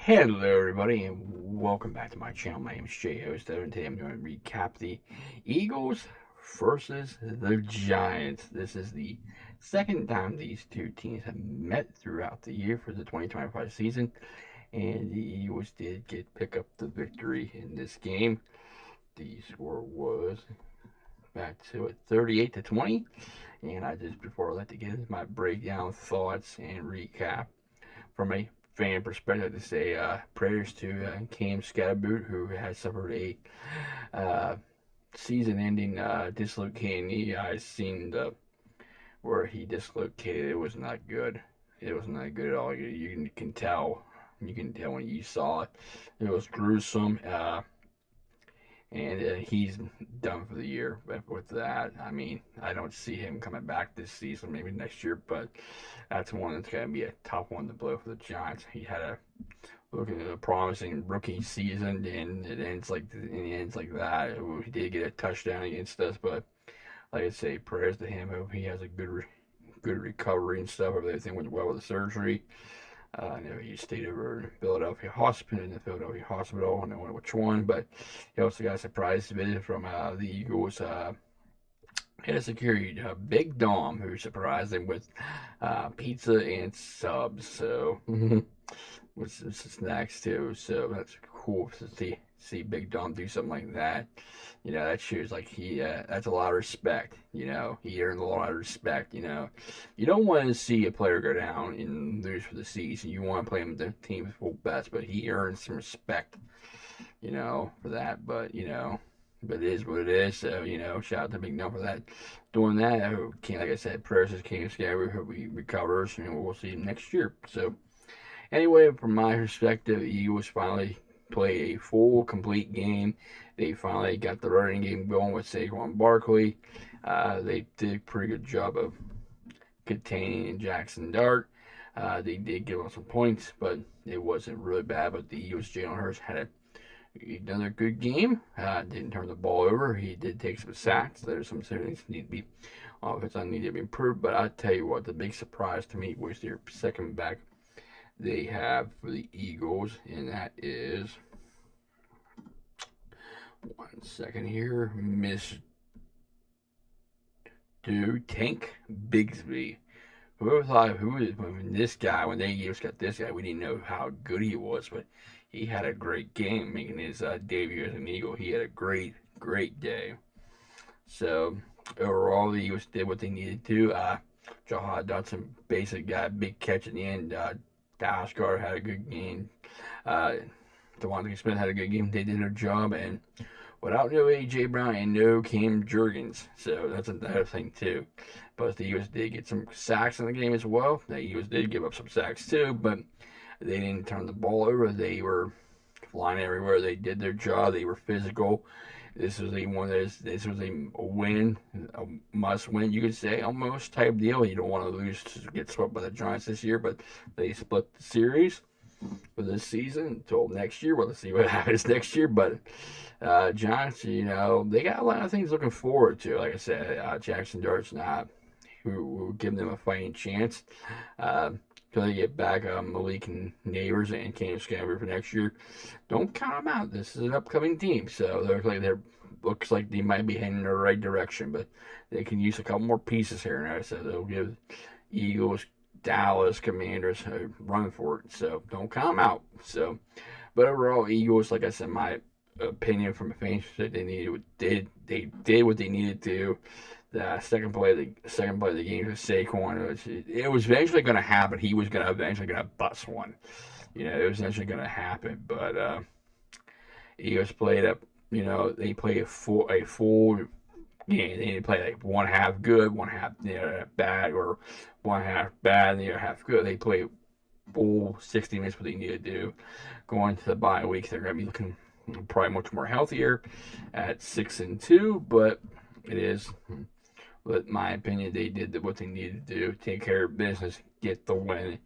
Hello, everybody, and welcome back to my channel. My name is Jay Host, and today I'm going to recap the Eagles versus the Giants. This is the second time these two teams have met throughout the year for the 2025 season, and the Eagles did pick up the victory in this game. The score was back to it 38-20, and before I let to get into my breakdown, thoughts, and recap from a fan perspective to say prayers to Cam Scatterboot, who has suffered a uh, season-ending dislocated knee. I've seen the where he dislocated. It was not good. It was not good at all. You can tell. You can tell when you saw it. It was gruesome. And he's done for the year. But with that, I mean, I don't see him coming back this season, maybe next year, but that's one that's going to be a tough one to blow for the Giants. He had a looking at a promising rookie season, and it ends like that. He did get a touchdown against us, but like I say, prayers to him. Hope he has a good recovery and stuff. Hope everything went well with the surgery. I know he stayed over in Philadelphia Hospital, in the Philadelphia Hospital. I don't know which one, but he also got a surprise visit from the Eagles head of security, Big Dom, who surprised him with pizza and subs. So, with some snacks too. So that's cool to see Big Dom do something like that. That shows like that's a lot of respect. He earned a lot of respect. You don't want to see a player go down and lose for the season. You want to play him the team's full best, but he earned some respect. For that. But it is what it is. So, shout out to Big Dom for that. Doing that, like I said, prayers to King Scary. Hope he recovers, and we'll see him next year. So, anyway, from my perspective, the Eagles finally play a full, complete game. They finally got the running game going with Saquon Barkley. They did a pretty good job of containing Jackson Dart. They did give up some points, but it wasn't really bad. But the Eagles, Jalen Hurts had another good game. Didn't turn the ball over. He did take some sacks. There's some things need to be offense need to be improved. But I tell you what, the big surprise to me was their second back they have for the Eagles, and that is 1 second here, Miss Tank Bigsby. Whoever thought when this guy, when they just got this guy, we didn't know how good he was, but he had a great game making his debut as an Eagle. He had a great day. So overall, the Eagles did what they needed to. Jahan Dotson basic got big catch at the end. Dallas Carter had a good game. Uh, Devontae Smith had a good game. They did their job, and without no A.J. Brown and no Cam Jurgens. So that's another thing, too. But the Eagles did get some sacks in the game as well. The Eagles did give up some sacks, too, but they didn't turn the ball over. They were flying everywhere. They did their job. They were physical. This was a win, a must win, you could say, almost type deal. You don't want to lose to get swept by the Giants this year, but they split the series for this season until next year. We'll see what happens next year. But Giants, they got a lot of things looking forward to. Like I said, Jackson Dart's not who will give them a fighting chance. Till they get back Malik and Neighbors and Cam Scamber for next year. Don't count them out. This is an upcoming team, so looks like they might be heading in the right direction, but they can use a couple more pieces here and there. So they'll give Eagles, Dallas, Commanders a run for it. So don't count them out. So, but overall, Eagles, like I said, my opinion from a fan that they did what they needed to. The second play of the game was Saquon. It was eventually going to happen. He was eventually going to bust one. It was eventually going to happen. But Eagles played up. They played a full game. They didn't play like one half good, one half bad, or one half bad and the other half good. They played full 60 minutes what they needed to do. Going to the bye week, they're going to be looking probably much more healthier at 6-2, but it is. But in my opinion, they did what they needed to do, take care of business, get the win,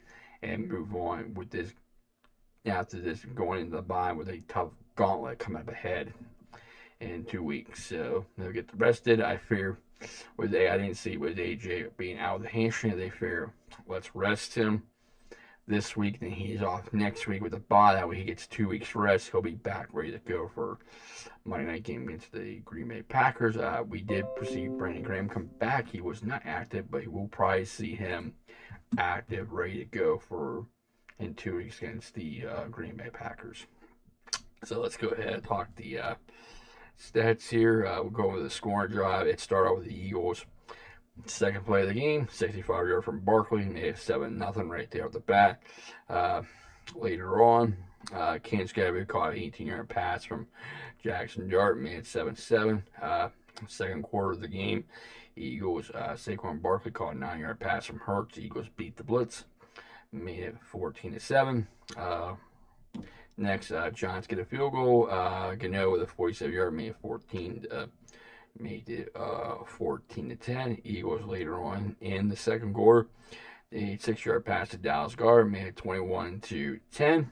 and move on with this. After this, going into the bye with a tough gauntlet coming up ahead in 2 weeks. So they'll get rested. I fear I didn't see with AJ being out of the hamstring. They fear let's rest him. this week. Then he's off next week with a bye. That way he gets 2 weeks rest. He'll be back ready to go for Monday night game against the Green Bay Packers. We did see Brandon Graham come back. He was not active, but we'll probably see him active, ready to go for in 2 weeks against the Green Bay Packers. So let's go ahead and talk the stats here. We'll go over the scoring drive. It started off with the Eagles. Second play of the game, 65-yard from Barkley, made it 7-0 right there off the bat. Later on, Kansas City caught an 18-yard pass from Jackson Dart, made it 7-7. Second quarter of the game, Eagles, Saquon Barkley caught a 9-yard pass from Hurts. Eagles beat the blitz, made it 14-7. Next, Giants get a field goal. Gano with a 47-yard made it 14-10. Eagles later on in the second quarter, a 6-yard pass to Dallas Goedert made it 21-10.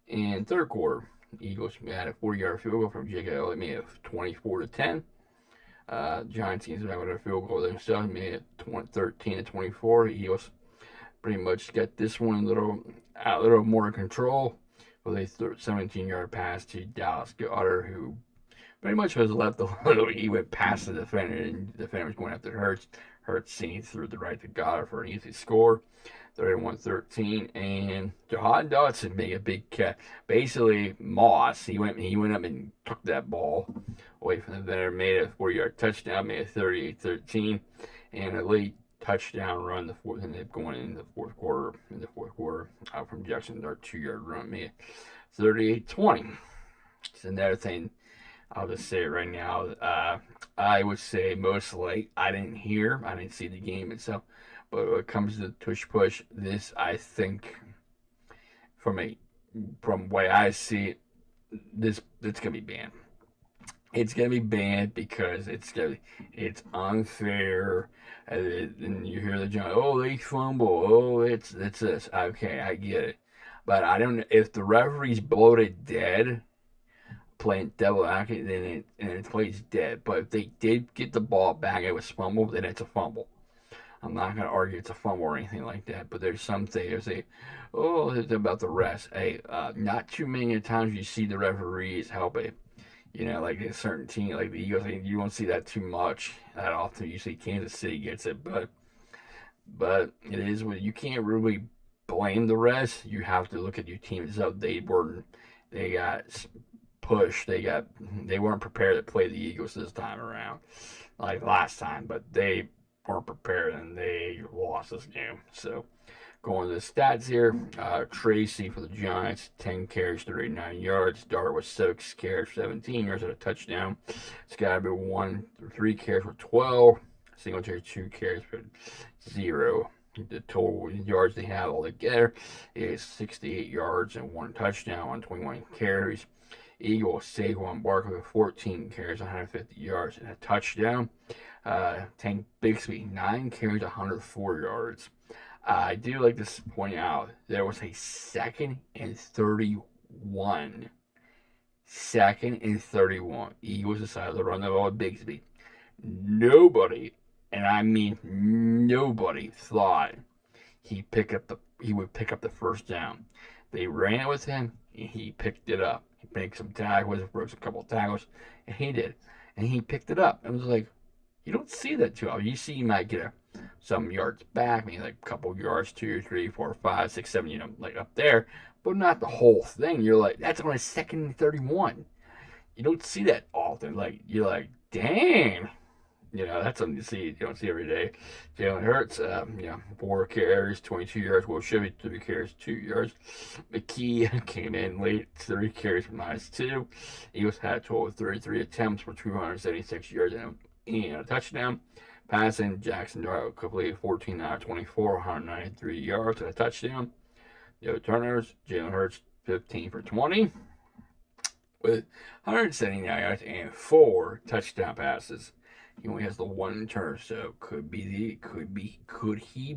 In third quarter, Eagles had a 40-yard field goal from Jake Elliott, made it 24-10. Giants teams back with a field goal themselves, made it 13-24. Eagles pretty much got this one a little more control with a 17-yard pass to Dallas Goedert, who pretty much was left alone. He went past the defender, and the defender was going after Hurts. Hurts seeing through the right to Goedert for an easy score, 31-13. And Jahan Dotson made a big catch. Basically, Moss, he went up and took that ball away from the defender, made it a 40-yard touchdown, made it 38-13, and a late touchdown run. Ended up going in the fourth quarter. Out from Jackson, our 2-yard run made 38-20. It's another thing. I'll just say it right now. I would say most likely I didn't see the game itself, but when it comes to the tush push, this I think from the way I see it, it's gonna be banned. It's gonna be banned because it's unfair. And you hear the joke, oh, they fumble, oh, it's this. Okay, I get it, but I don't. If the referee's bloated dead, playing devil advocate, then it plays dead. But if they did get the ball back, it was fumbled, then it's a fumble. I'm not gonna argue it's a fumble or anything like that. But there's some things they, oh, it's about the rest. Hey, not too many times you see the referees help it. Like a certain team, like the Eagles, you don't see that too much that often. You see Kansas City gets it, but it is what you can't really blame the rest. You have to look at your team itself. They got pushed. They weren't prepared to play the Eagles this time around, like last time, but they weren't prepared and they lost this game. So. Going to the stats here, Tracy for the Giants, 10 carries, 39 yards. Dart was 6 carries, 17 yards, and a touchdown. Scotty 3 carries for 12. Singletary 2 carries for 0. The total yards they have altogether is 68 yards and 1 touchdown on 21 carries. Eagles, Saquon Barkley with 14 carries, 150 yards, and a touchdown. Tank Bigsby, 9 carries, 104 yards. I do like to point out there was a 2nd and 31. 2nd and 31. Eagles decided to run the ball with Bigsby. Nobody, and I mean nobody, thought he would pick up the first down. They ran with him, and he picked it up. He made some tackles, broke a couple of tackles, and he did. And he picked it up. It was like, you don't see that too often. You see he might get some yards back, maybe like a couple yards, 2, 3, 4, 5, 6, 7, like up there, but not the whole thing. You're like, that's only 2nd and 31. You don't see that often. Like, you're like, dang. That's something you don't see every day. Jalen Hurts, 4 carries, 22 yards. Well, should be 3 carries, 2 yards. McKee came in late, 3 carries for -2. Eagles had a total of 33 attempts for 276 yards and a touchdown. Passing, Jackson Dart completed 14 out of 24, 193 yards and a touchdown. No turnovers. Jalen Hurts 15 for 20 with 179 yards and 4 touchdown passes. He only has the 1 turn, so could he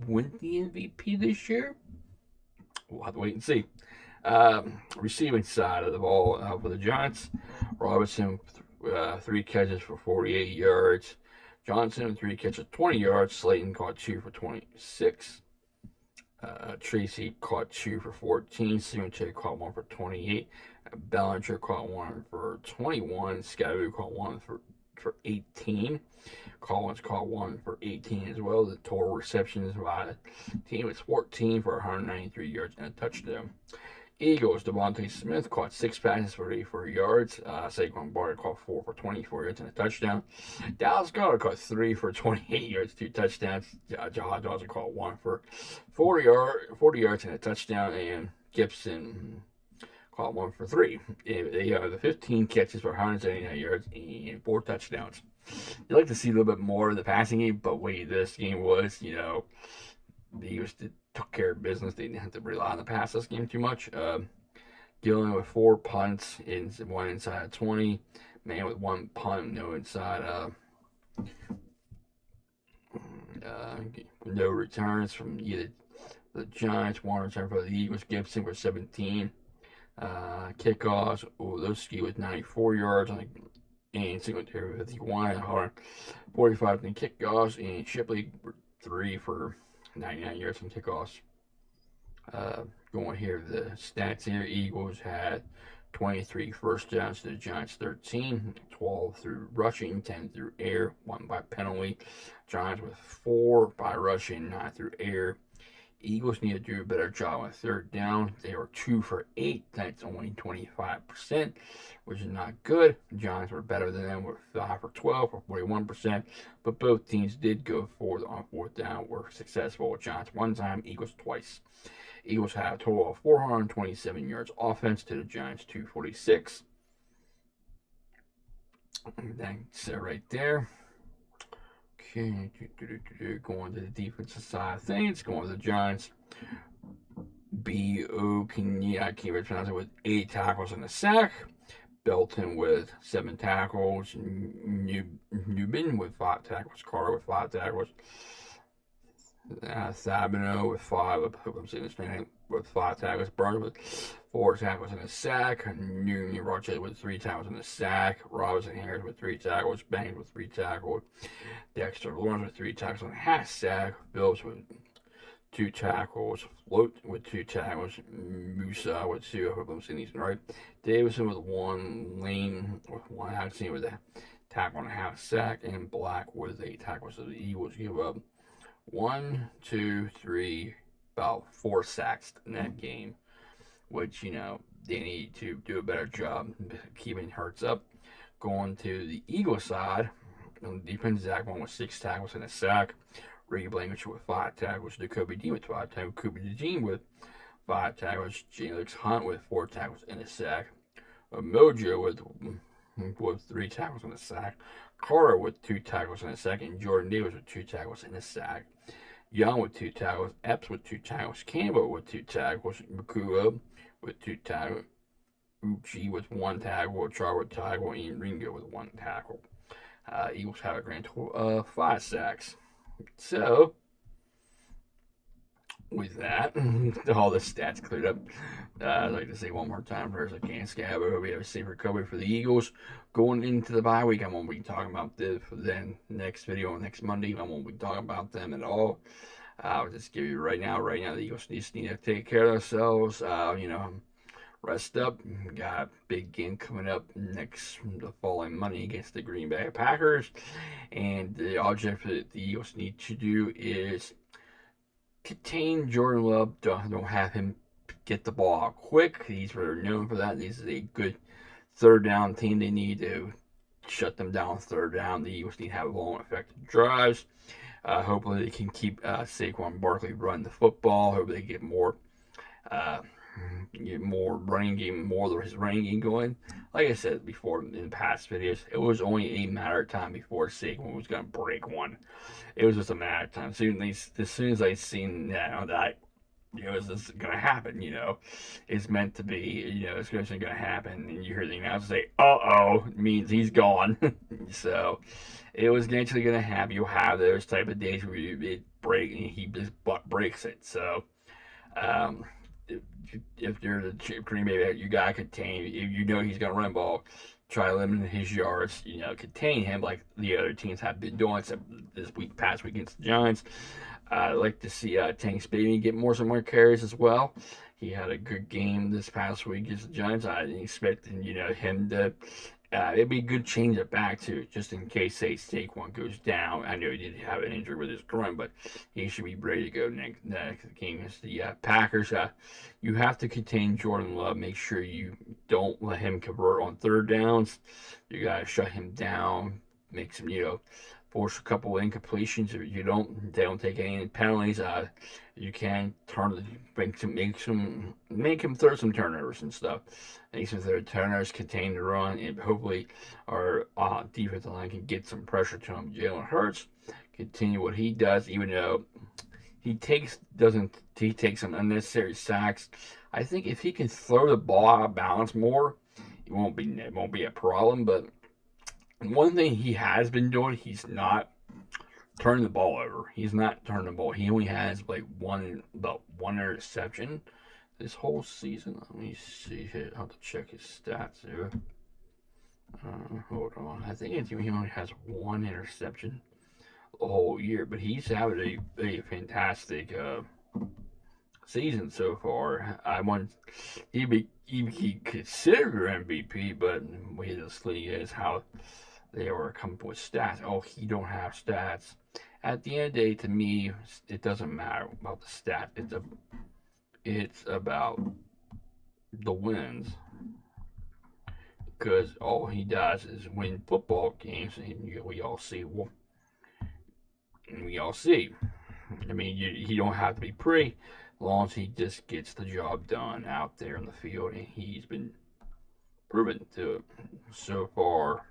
win the MVP this year? We'll have to wait and see. Receiving side of the ball for the Giants, Robinson 3 catches for 48 yards. Johnson 3 catches 20 yards. Slayton caught 2 for 26. Tracy caught 2 for 14. Singletary caught 1 for 28. Bellinger caught 1 for 21. Scotty caught 1 for 18. Collins caught 1 for 18 as well. The total receptions by the team was 14 for 193 yards and a touchdown. Eagles, Devontae Smith caught 6 passes for 84 yards. Saquon Barkley caught 4 for 24 yards and a touchdown. Dallas Goedert caught 3 for 28 yards, 2 touchdowns. Jahan Dawson caught 1 for 40 yards and a touchdown. And Gibson caught 1 for 3. They have the 15 catches for 179 yards and 4 touchdowns. You'd like to see a little bit more of the passing game, but wait, this game was, the Eagles took care of business. They didn't have to rely on the pass this game too much. Gillen with 4 punts, one inside 20. Man with 1 punt, no inside. No returns from either the Giants. 1 return for the Eagles. Gibson with 17. Kickoffs. Those ski with 94 yards. And Singletary with 51. 45 in kickoffs. And Shipley 3 for 99 yards from kickoffs. Going here, the stats here. Eagles had 23 first downs to the Giants 13, 12 through rushing, 10 through air, 1 by penalty. Giants with 4 by rushing, 9 through air. Eagles need to do a better job on 3rd down. They were 2 for 8. That's only 25%, which is not good. The Giants were better than them with 5 for 12 or 41%. But both teams did go forward on 4th down. Were successful. Giants 1 time, Eagles twice. Eagles had a total of 427 yards offense to the Giants 246. That's right there. Okay, going to the defensive side of things, going to the Giants. B.O. I can't pronounce it, with 8 tackles and a sack. Belton with 7 tackles. Newman with 5 tackles. Carter with 5 tackles. Sabino with 5. I hope I'm saying this name, with 5 tackles. Burns with 4 tackles and a sack. Newman Rochester with 3 tackles and a sack. Robinson Harris with 3 tackles. Banks with 3 tackles. Dexter Lawrence with 3 tackles and a half sack. Phillips with 2 tackles. Float with 2 tackles. Musa with 2. I hope I'm saying these right. Davison with 1. Lane with 1. Haxton with a tackle and a half sack. And Black with 8 tackles. So the Eagles give up 1, 2, 3, about 4 sacks in that game, which, they need to do a better job keeping Hurts up. Going to the Eagles side, on the defense, Zach won with 6 tackles and a sack. Ricky Blankenship with 5 tackles. Jacoby Dean with 5 tackles. Cooper DeJean with 5 tackles. Alex Hunt with 4 tackles and a sack. Mojo with 3 tackles and a sack. Carter with 2 tackles and a sack. And Jordan Davis with 2 tackles and a sack. Young with 2 tackles. Epps with 2 tackles. Campbell with 2 tackles. Makua with 2 tackles. Uchi with 1 tackle. Char with tackle. And Ringo with 1 tackle. Eagles have a grand total of 5 sacks. So, with that, all the stats cleared up. I'd like to say one more time for us, I can't scab. I hope we have a safe recovery for the Eagles going into the bye week. I won't be talking about this then next video next Monday. I won't be talking about them at all. I'll just give you right now, the Eagles just need to take care of themselves. Rest up. Got a big game coming up the following Monday against the Green Bay Packers. And the object that the Eagles need to do is contain Jordan Love. Don't have him get the ball out quick. He's really known for that. This is a good 3rd down team. They need to shut them down 3rd down. The Eagles need to have long, effective drives. Hopefully they can keep Saquon Barkley run the football. Hopefully they get more running game, more of his running game going. Like I said before in past videos, it was only a matter of time before Saquon was going to break one. It was just a matter of time. As soon as I seen that, is this going to happen? It's meant to be. It's going to happen, and you hear the announcer say, "Uh-oh," means he's gone. So it was eventually going to happen. You'll have those type of days where it break and he just breaks it. So, if you're the Green Bay, you got to contain. If he's going to run the ball, try to limit his yards. Contain him like the other teams have been doing this past week against the Giants. I'd like to see Tank Spivey get some more carries as well. He had a good game this past week against the Giants. I didn't expect him to. It'd be a good change it back to just in case say Saquon goes down. I know he did have an injury with his groin, but he should be ready to go next game against the Packers. You have to contain Jordan Love. Make sure you don't let him convert on third downs. You gotta shut him down. Make some force a couple of incompletions. If they don't take any penalties. You can make him throw some turnovers and stuff. Make some turnovers, contain the run, and hopefully our defensive line can get some pressure to him. Jalen Hurts continue what he does, even though he takes some unnecessary sacks. I think if he can throw the ball out of balance more, it won't be a problem. But one thing he has been doing, he's not turning the ball over. He's not turning the ball. He only has about one interception this whole season. Let me see here. I'll have to check his stats here. Hold on. I think he only has one interception the whole year, but he's having a fantastic season so far. He considered MVP, but the way this league is, how they were coming up with stats. Oh, he don't have stats. At the end of the day, to me, it doesn't matter about the stat. It's about the wins. Because all he does is win football games, and we all see. I mean, he don't have to be pretty, as long as he just gets the job done out there in the field, and he's been proven to it so far.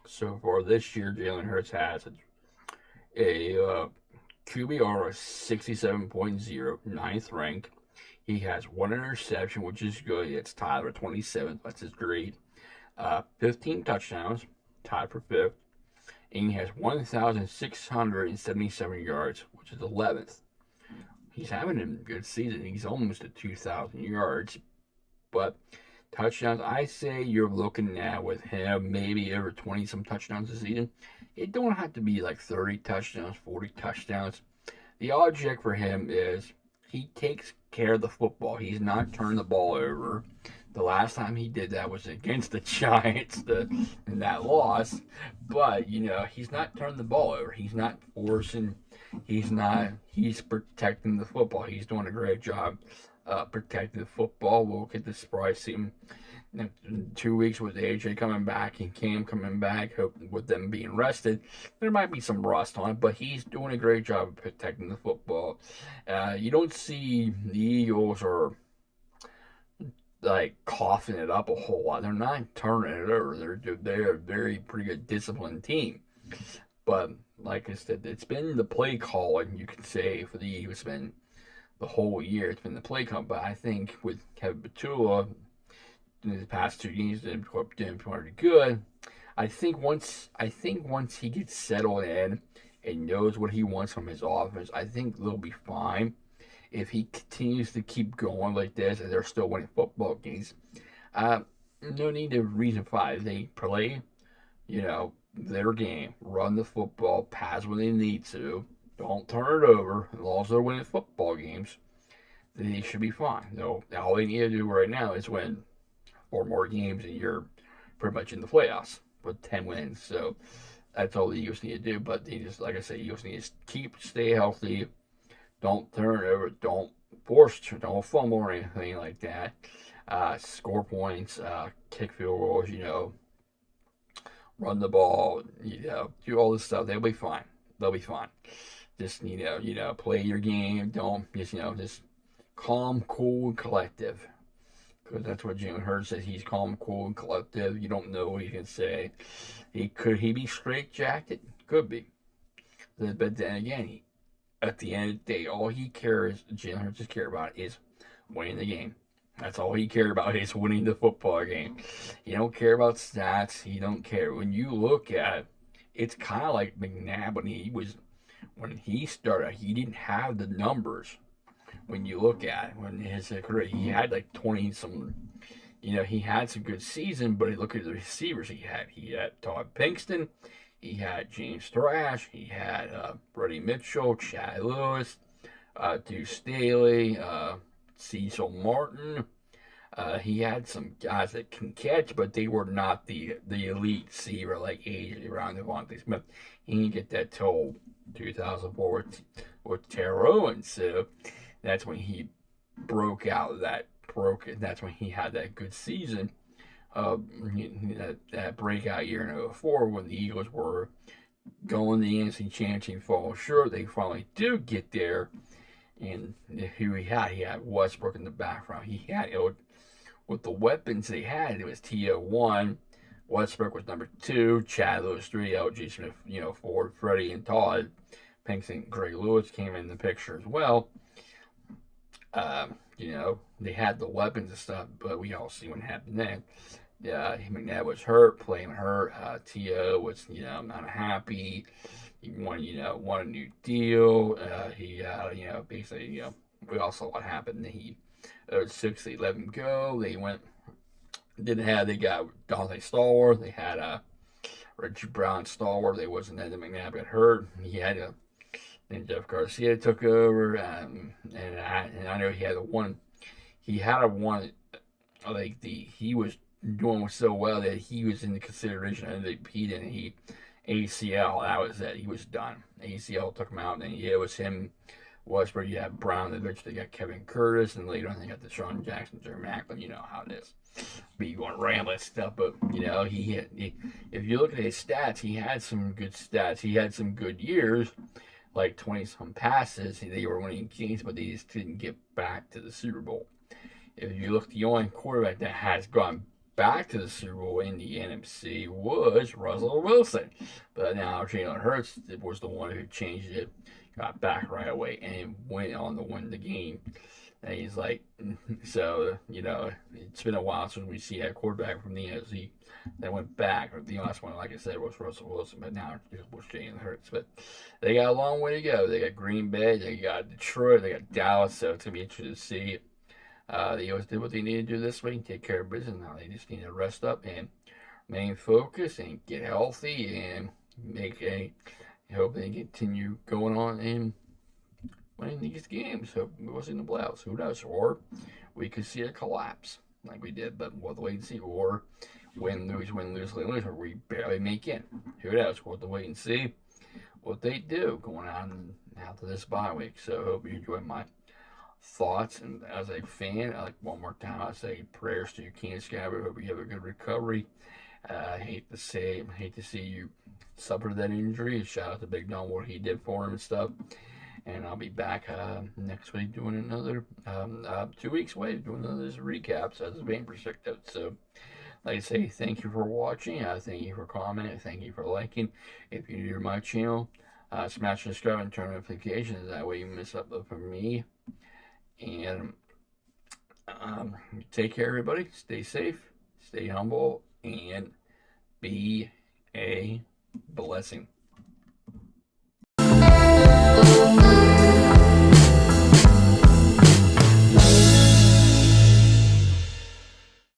So far this year, Jalen Hurts has a QBR of 67.0, ninth rank. He has one interception, which is good. It's tied for 27th. That's his grade. 15 touchdowns, tied for 5th. And he has 1,677 yards, which is 11th. He's having a good season. He's almost at 2,000 yards. But touchdowns, I say you're looking at with him maybe over 20 some touchdowns a season. It don't have to be like 30 touchdowns, 40 touchdowns. The object for him is he takes care of the football. He's not turning the ball over. The last time he did that was against the Giants in that loss. But, he's not turning the ball over. He's not forcing. He's protecting the football. He's doing a great job protecting the football. We'll get the surprise team in 2 weeks with AJ coming back and Cam coming back, with them being rested. There might be some rust on it, but he's doing a great job of protecting the football. You don't see the Eagles are like coughing it up a whole lot. They're not turning it over. They're a very pretty good disciplined team. But like I said, it's been the play calling, you could say, for the Eagles. It's been the whole year. It's been the play calling. But I think with Kevin Patula, in the past 2 games, doing pretty good. I think once he gets settled in and knows what he wants from his offense, I think they'll be fine. If he continues to keep going like this and they're still winning football games, no need to reason 5. They play, their game, run the football, pass when they need to, don't turn it over. As long as they're winning football games, they should be fine. No, all they need to do right now is win 4 more games and you're pretty much in the playoffs with 10 wins. So that's all the Eagles need to do. But they just, like I said, Eagles need to stay healthy. Don't turn it over. Don't don't fumble or anything like that. Score points, kick field goals, run the ball, do all this stuff. They'll be fine. They'll be fine. Just, play your game. Don't, just calm, cool, and collective. Because that's what Jalen Hurts says. He's calm, cool, and collective. You don't know what he can say. Could he be straight-jacked? Could be. But then again, at the end of the day, all Jalen Hurts just cares about is winning the game. That's all he cares about is winning the football game. He don't care about stats. He don't care. When you look at it, it's kind of like McNabb when he started. He didn't have the numbers. When you look at it, when his career, he had like 20 some. he had some good season, but look at the receivers he had. He had Todd Pinkston, he had James Thrash, he had Freddie Mitchell, Chad Lewis, Deuce Staley, Cecil Martin. He had some guys that can catch, but they were not the elite receiver like AJ Brown, Devontae Smith. He didn't get that till 2004 with Terrell Owens. So that's when he broke out. That's when he had that good season. That breakout year in 2004 when the Eagles were going to the NFC Championship, fall short. They finally do get there. And who he had Westbrook in the background. He had with the weapons they had, it was T.O. 1, Westbrook was number 2, Chad Lewis 3, L.J. Smith, 4, Freddie and Todd. Pinkston, Greg Lewis came in the picture as well. They had the weapons and stuff, but we all see what happened then. McNabb was hurt, playing hurt. T.O. was, not happy. He want a new deal. Basically, we all saw what happened. He owed 6, they let him go. They got Dante Stallworth. They had Reggie Brown Stallworth. They wasn't that McNabb got hurt. Then Jeff Garcia took over. And I know he had he was doing so well that he was in the consideration of MVP, and ACL, that was it. He was done. ACL took him out, and it was him, Westbrook. You had Brown, eventually got Kevin Curtis, and later on they got Deshaun Jackson, Jerry Maclin. You know how it is. Be going rambling stuff, but if you look at his stats, he had some good stats. He had some good years, like 20-some passes. They were winning games, but they just didn't get back to the Super Bowl. If you look, the only quarterback that has gone back to the Super Bowl in the NFC was Russell Wilson. But now Jalen Hurts was the one who changed it, got back right away, and went on to win the game. And he's like, so, it's been a while since we see a quarterback from the NFC that went back. The last one, like I said, was Russell Wilson, but now it was Jalen Hurts. But they got a long way to go. They got Green Bay, they got Detroit, they got Dallas, so it's going to be interesting to see. They always did what they needed to do this week, take care of business. Now they just need to rest up and remain focused and get healthy and hope they continue going on and winning these games. Hope we'll see in the playoffs. Who knows? Or we could see a collapse like we did, but we'll have to wait and see. Or win, lose, or we barely make it. Who knows? We'll have to wait and see what they do going on after this bye week. So hope you enjoy my thoughts, and as a fan, one more time, I say prayers to you, Keenan Scabbard. Hope you have a good recovery. I hate to see you suffer that injury. Shout out to Big Don, what he did for him and stuff. And I'll be back next week doing another 2 weeks away doing another recaps as it's being predicted. So, like I say, thank you for watching. Thank you for commenting. Thank you for liking. If you're new to my channel, smash subscribe and turn notifications. That way you miss upload from me. And take care, everybody. Stay safe, stay humble, and be a blessing.